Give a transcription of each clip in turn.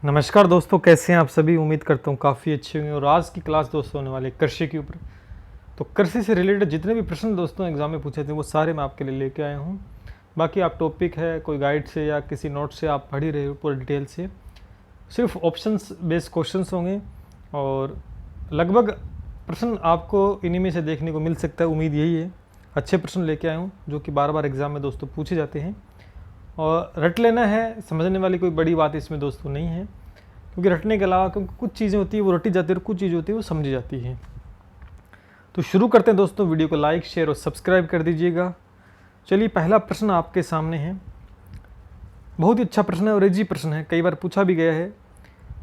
नमस्कार दोस्तों, कैसे हैं आप सभी। उम्मीद करता हूँ काफ़ी अच्छे होंगे। और आज की क्लास दोस्तों होने वाली है कृषि के ऊपर। तो कृषि से रिलेटेड जितने भी प्रश्न दोस्तों एग्जाम में पूछे थे वो सारे मैं आपके लिए लेके आया हूँ। बाकी आप टॉपिक है कोई गाइड से या किसी नोट से आप पढ़ ही रहे हो पूरे डिटेल से। सिर्फ ऑप्शंस बेस्ड क्वेश्चंस होंगे और लगभग प्रश्न आपको इन्हीं में से देखने को मिल सकता है। उम्मीद यही है। अच्छे प्रश्न लेके आया हूँ जो कि बार बार एग्जाम में दोस्तों पूछे जाते हैं और रट लेना है। समझने वाली कोई बड़ी बात इसमें दोस्तों नहीं है, क्योंकि रटने के अलावा क्योंकि कुछ चीज़ें होती है वो रटी जाती है और कुछ चीज़ें होती है वो समझी जाती है। तो शुरू करते हैं दोस्तों। वीडियो को लाइक शेयर और सब्सक्राइब कर दीजिएगा। चलिए, पहला प्रश्न आपके सामने है। बहुत ही अच्छा प्रश्न है और इजी प्रश्न है, कई बार पूछा भी गया है।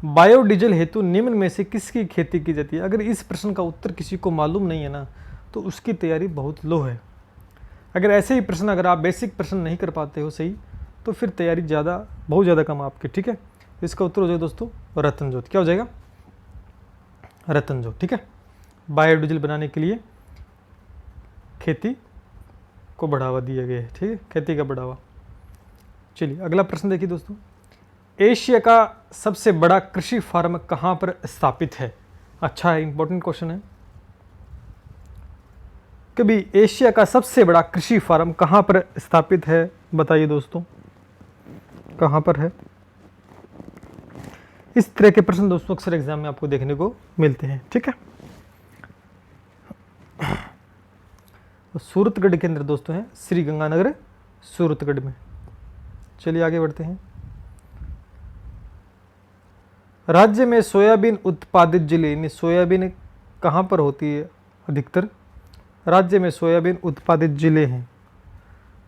बायोडीजल हेतु निम्न में से किसकी खेती की जाती है? अगर इस प्रश्न का उत्तर किसी को मालूम नहीं है ना, तो उसकी तैयारी बहुत लो है। अगर ऐसे ही प्रश्न अगर आप बेसिक प्रश्न नहीं कर पाते हो सही, तो फिर तैयारी बहुत ज़्यादा कम आपकी। ठीक है, इसका उत्तर हो जाएगा दोस्तों रतन जोत। क्या हो जाएगा? रतन जोत। ठीक है, बायोडीजल बनाने के लिए खेती को बढ़ावा दिया गया है। ठीक है, खेती का बढ़ावा। चलिए अगला प्रश्न देखिए दोस्तों। एशिया का सबसे बड़ा कृषि फार्म कहाँ पर स्थापित है? अच्छा है, इंपॉर्टेंट क्वेश्चन है। कभी एशिया का सबसे बड़ा कृषि फार्म कहाँ पर स्थापित है? बताइए दोस्तों, कहाँ पर है? इस तरह के प्रश्न दोस्तों अक्सर एग्जाम में आपको देखने को मिलते हैं। ठीक है, तो सूरतगढ़ के अंदर दोस्तों है, श्री गंगानगर सूरतगढ़ में। चलिए आगे बढ़ते हैं। राज्य में सोयाबीन उत्पादित जिले, यानी सोयाबीन कहाँ पर होती है अधिकतर? राज्य में सोयाबीन उत्पादित जिले हैं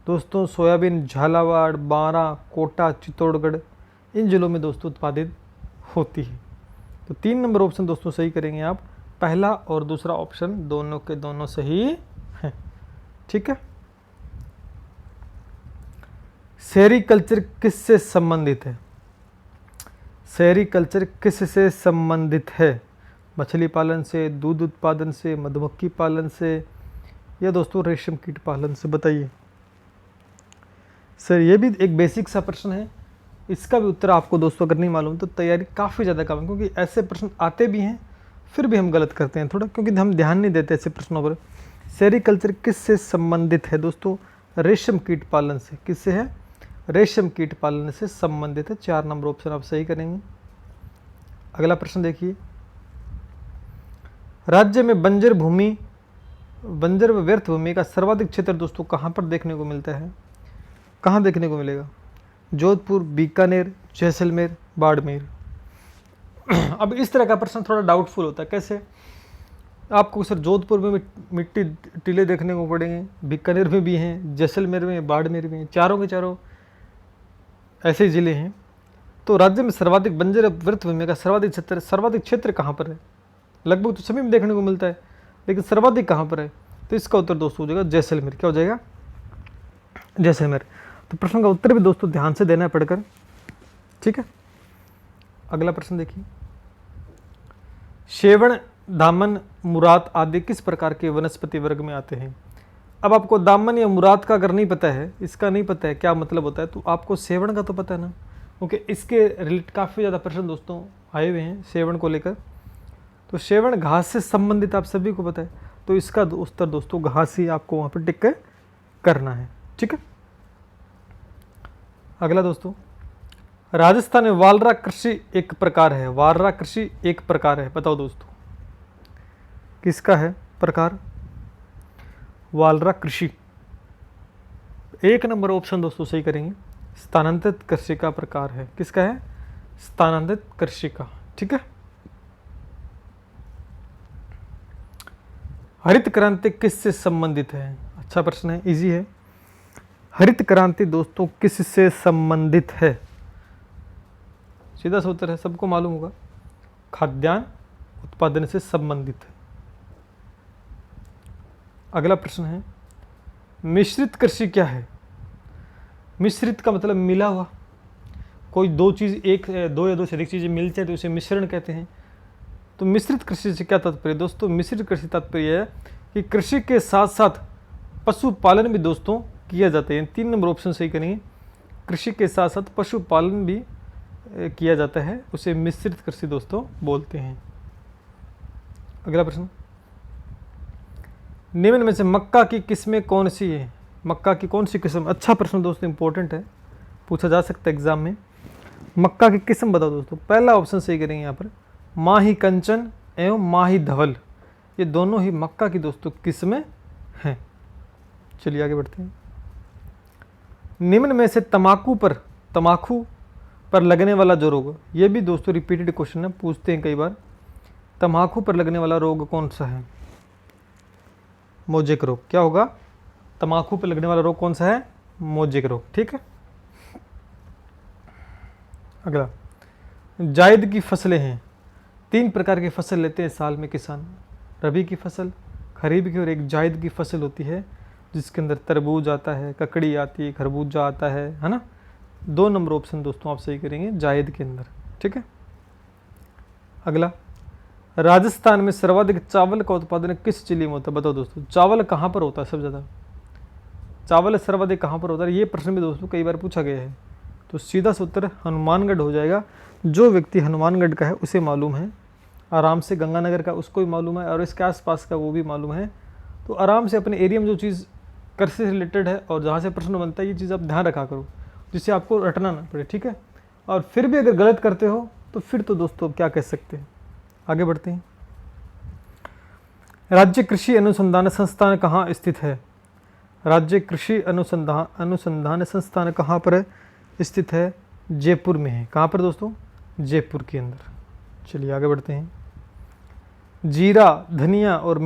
दोस्तों सोयाबीन झालावाड़, बारां, कोटा, चित्तौड़गढ़, इन जिलों में दोस्तों उत्पादित होती है। तो 3 नंबर ऑप्शन दोस्तों सही करेंगे आप। पहला और दूसरा ऑप्शन दोनों के दोनों सही हैं। ठीक है, सेरीकल्चर किससे संबंधित है? सेरीकल्चर किससे संबंधित है? मछली पालन से, दूध उत्पादन से, मधुमक्खी पालन से, या दोस्तों रेशम कीट पालन से? बताइए सर। ये भी एक बेसिक सा प्रश्न है, इसका भी उत्तर आपको दोस्तों अगर नहीं मालूम तो तैयारी काफ़ी ज़्यादा कम है, क्योंकि ऐसे प्रश्न आते भी हैं फिर भी हम गलत करते हैं थोड़ा, क्योंकि हम ध्यान नहीं देते ऐसे प्रश्नों पर। सेरीकल्चर किससे संबंधित है दोस्तों? रेशम कीट पालन से। किससे है? रेशम कीट पालन से संबंधित है। 4 नंबर ऑप्शन आप सही करेंगे। अगला प्रश्न देखिए। राज्य में बंजर व व्यर्थ भूमि का सर्वाधिक क्षेत्र दोस्तों कहाँ पर देखने को मिलता है? कहाँ देखने को मिलेगा? जोधपुर, बीकानेर, जैसलमेर, बाड़मेर। अब इस तरह का प्रश्न थोड़ा डाउटफुल होता है। कैसे? आपको सर जोधपुर में मिट्टी टीले देखने को पड़ेंगे, बीकानेर में भी हैं, जैसलमेर में, बाड़मेर में, चारों के चारों ऐसे ज़िले हैं। तो राज्य में सर्वाधिक बंजर व्यर्थ भूमि का सर्वाधिक क्षेत्र कहाँ पर है? लगभग तो सभी में देखने को मिलता है, लेकिन सर्वाधिक कहाँ पर है? तो इसका उत्तर दोस्तों हो जाएगा जैसलमेर। क्या हो जाएगा? जैसलमेर। तो प्रश्न का उत्तर भी दोस्तों ध्यान से देना है पढ़कर। ठीक है, अगला प्रश्न देखिए। शेवण, दामन, मुराद आदि किस प्रकार के वनस्पति वर्ग में आते हैं? अब आपको दामन या मुराद का अगर नहीं पता है, इसका नहीं पता है क्या मतलब होता है, तो आपको सेवण का तो पता है ना, क्योंकि इसके रिलेटेड काफ़ी ज़्यादा प्रश्न दोस्तों आए हुए हैं सेवण को लेकर। तो सेवण घास से संबंधित आप सभी को पता है, तो इसका उत्तर दोस्तों घास ही आपको वहाँ पर टिक करना है। ठीक है, अगला दोस्तों। राजस्थान में वालरा कृषि एक प्रकार है। वालरा कृषि एक प्रकार है, बताओ दोस्तों किसका है प्रकार? वालरा कृषि। 1 नंबर ऑप्शन दोस्तों सही करेंगे। स्थानांतरित कृषि का प्रकार है। किसका है? स्थानांतरित कृषि का। ठीक है, हरित क्रांति किससे संबंधित है? अच्छा प्रश्न है, इजी है। हरित क्रांति दोस्तों किससे संबंधित है? सीधा सा उत्तर है, सबको मालूम होगा, खाद्यान्न उत्पादन से संबंधित है। अगला प्रश्न है, मिश्रित कृषि क्या है? मिश्रित का मतलब मिला हुआ, कोई दो चीज़ दो या दो से अधिक चीज़ें मिलती हैं तो उसे मिश्रण कहते हैं। तो मिश्रित कृषि से क्या तात्पर्य दोस्तों? मिश्रित कृषि तात्पर्य है कि कृषि के साथ साथ पशुपालन भी दोस्तों किया जाता है। 3 नंबर ऑप्शन सही करेंगे। कृषि के साथ साथ पशुपालन भी किया जाता है उसे मिश्रित कृषि दोस्तों बोलते हैं। अगला प्रश्न, निम्न में से मक्का की किस्में कौन सी है? मक्का की कौन सी किस्म? अच्छा प्रश्न दोस्तों, इंपॉर्टेंट है, पूछा जा सकता है एग्जाम में। मक्का की किस्म बताओ दोस्तों। पहला ऑप्शन सही करेंगे यहाँ पर, माही कंचन एवं माही धवल, ये दोनों ही मक्का की दोस्तों किस्में हैं। चलिए आगे बढ़ते हैं। निम्न में से तंबाकू पर लगने वाला जो रोग, ये भी दोस्तों रिपीटेड क्वेश्चन है, पूछते हैं कई बार। तंबाकू पर लगने वाला रोग कौन सा है? मोजेक रोग। क्या होगा? तंबाकू पर लगने वाला रोग कौन सा है? मोजेक रोग। ठीक है। अगला, जायद की फसलें हैं। 3 प्रकार की फसल लेते हैं साल में किसान, रबी की फसल, खरीफ की, और एक जायद की फसल होती है जिसके अंदर तरबूज आता है, ककड़ी आती है, खरबूजा आता है ना। 2 नंबर ऑप्शन दोस्तों आप सही करेंगे जायद के अंदर। ठीक है। अगला, राजस्थान में सर्वाधिक चावल का उत्पादन किस जिले में होता है? बताओ दोस्तों, चावल कहाँ पर होता है सबसे ज़्यादा? चावल सर्वाधिक कहाँ पर होता है? ये प्रश्न भी दोस्तों कई बार पूछा गया है। तो सीधा सा उत्तर हनुमानगढ़ हो जाएगा। जो व्यक्ति हनुमानगढ़ का है उसे मालूम है, आराम से गंगानगर का उसको भी मालूम है, और इसके आसपास का वो भी मालूम है। तो आराम से अपने एरिया में जो चीज़ कृषि से रिलेटेड है और जहाँ से प्रश्न बनता है, ये चीज़ आप ध्यान रखा करो जिससे आपको रटना ना पड़े। ठीक है। और फिर भी अगर गलत करते हो तो फिर तो दोस्तों क्या कह सकते हैं। आगे बढ़ते हैं। राज्य कृषि अनुसंधान संस्थान कहाँ स्थित है? राज्य कृषि अनुसंधान संस्थान कहाँ पर स्थित है? जयपुर में है। कहाँ पर दोस्तों? जयपुर के अंदर। चलिए आगे बढ़ते हैं। जीरा, धनिया और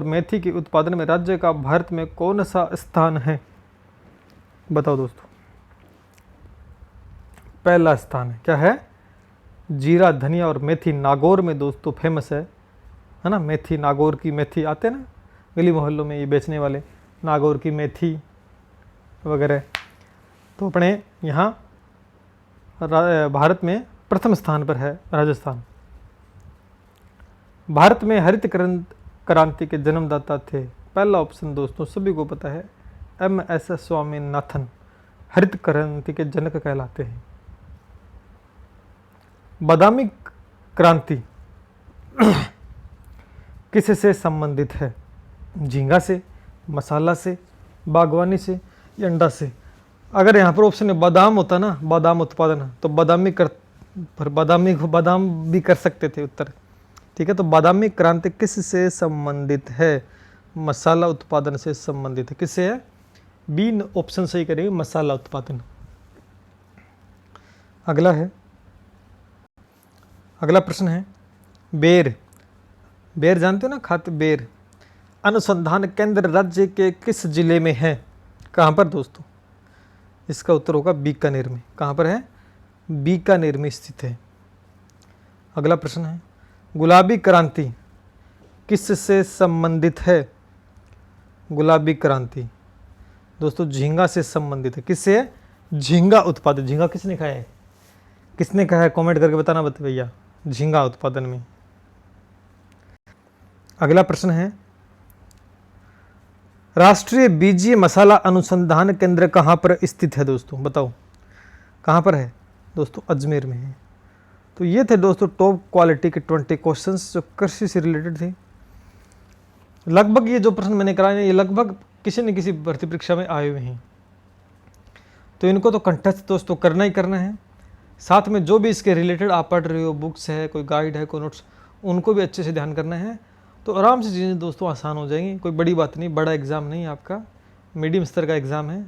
मेथी के उत्पादन में राज्य का भारत में कौन सा स्थान है? बताओ दोस्तों। पहला स्थान है। क्या है? जीरा, धनिया और मेथी नागौर में दोस्तों फेमस है ना। मेथी, नागौर की मेथी आते हैं ना गली मोहल्लों में, ये बेचने वाले, नागौर की मेथी वगैरह। तो अपने यहाँ भारत में प्रथम स्थान पर है राजस्थान। भारत में हरित क्रांति के जन्मदाता थे? पहला ऑप्शन दोस्तों सभी को पता है, MS स्वामीनाथन हरित क्रांति के जनक कहलाते हैं। बादामी क्रांति किससे संबंधित है? झींगा से, मसाला से, बागवानी से या अंडा से? अगर यहाँ पर ऑप्शन में बादाम होता ना, बादाम उत्पादन, तो बादामी को बादाम भी कर सकते थे उत्तर। ठीक है। तो बादामी क्रांति किससे संबंधित है? मसाला उत्पादन से संबंधित है। किससे है? बी ऑप्शन सही करेंगे, मसाला उत्पादन। अगला प्रश्न है, बेर जानते हो ना, खाते बेर अनुसंधान केंद्र राज्य के किस जिले में है? कहाँ पर दोस्तों? इसका उत्तर होगा बीकानेर में। कहाँ पर है? बीकानेर में स्थित है। अगला प्रश्न है, गुलाबी क्रांति किससे संबंधित है? गुलाबी क्रांति दोस्तों झींगा से संबंधित है। किससे है? झींगा उत्पादन। झींगा किसने खाया है? किसने कहा है? कमेंट करके बताना भैया। झींगा उत्पादन में। अगला प्रश्न है, राष्ट्रीय बीजीय मसाला अनुसंधान केंद्र कहाँ पर स्थित है दोस्तों? बताओ कहाँ पर है दोस्तों? अजमेर में है। तो ये थे दोस्तों टॉप क्वालिटी के 20 क्वेश्चंस जो कृषि से रिलेटेड थे। लगभग ये जो प्रश्न मैंने कराए ये लगभग किसी न किसी भर्ती परीक्षा में आए हुए हैं, तो इनको तो कंठस्थ दोस्तों करना ही करना है। साथ में जो भी इसके रिलेटेड आप पढ़ रहे हो, बुक्स है, कोई गाइड है, कोई नोट्स, उनको भी अच्छे से ध्यान करना है। तो आराम से चीज़ें दोस्तों आसान हो जाएंगी। कोई बड़ी बात नहीं, बड़ा एग्ज़ाम नहीं आपका, मीडियम स्तर का एग्ज़ाम है।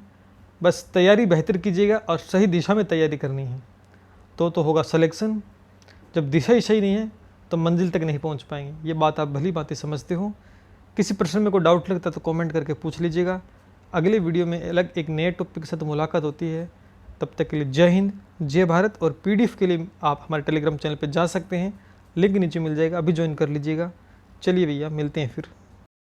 बस तैयारी बेहतर कीजिएगा और सही दिशा में तैयारी करनी है तो होगा सिलेक्शन। जब दिशा ही सही नहीं है तो मंजिल तक नहीं पहुंच पाएंगे। ये बात आप भली बातें समझते हो। किसी प्रश्न में कोई डाउट लगता है तो कमेंट करके पूछ लीजिएगा। अगले वीडियो में अलग एक नए टॉपिक के साथ मुलाकात होती है। तब तक के लिए जय हिंद, जय भारत। और PDF के लिए आप हमारे टेलीग्राम चैनल पर जा सकते हैं, लिंक नीचे मिल जाएगा, अभी ज्वाइन कर लीजिएगा। चलिए भैया मिलते हैं फिर।